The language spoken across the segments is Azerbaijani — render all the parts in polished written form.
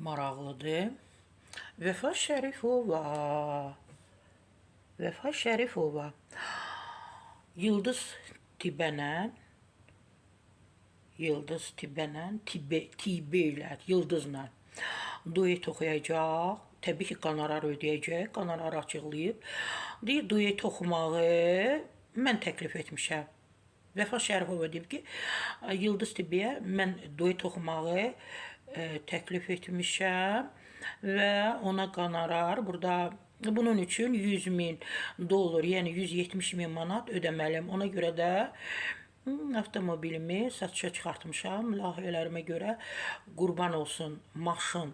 maraqlıdır. Vəfa Şərifova. Vəfa Şərifova. Yıldız Tibənən, Tibə ilə, Yıldızla duet oxuyacaq. Təbii ki, qonorar ödəyəcək, qonorar açıqlayıb. Deyir, duet oxumağı mən təklif etmişəm. Vəfa Şərifova deyib ki, Yıldız Tibəyə mən duet oxumağı təklif etmişəm və ona qonorar burada bunun üçün 100.000 dollar, yəni 170.000 manat ödəməliyəm. Ona görə də avtomobilimi satışa çıxartmışam. Layihələrimə görə qurban olsun maşın.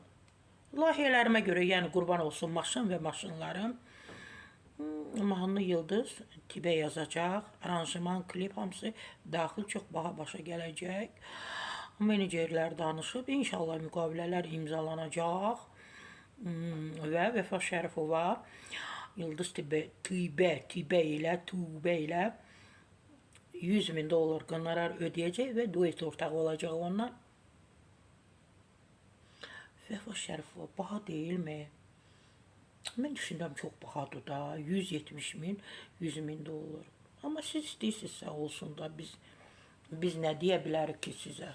Layihələrimə görə, yəni qurban olsun maşın və maşınlarım. Mahnı Yıldız Tibə yazacaq. Aranjman, klip hamısı daxil çox baha başa gələcək. Menecerlər danışıb, inşallah müqavilələr imzalanacaq. Və Vəfa Şərifova Yıldız Tibə ilə 100.000 dollar qonorar ödəyəcək və duet ortağı olacaq ondan. Vəfa Şərifova baha deyilmi? Mən düşünürəm çox bahadır da. 170.000, 100.000 dollar. Amma siz istəyirsinizsə olsun da biz nə deyə bilərik ki sizə?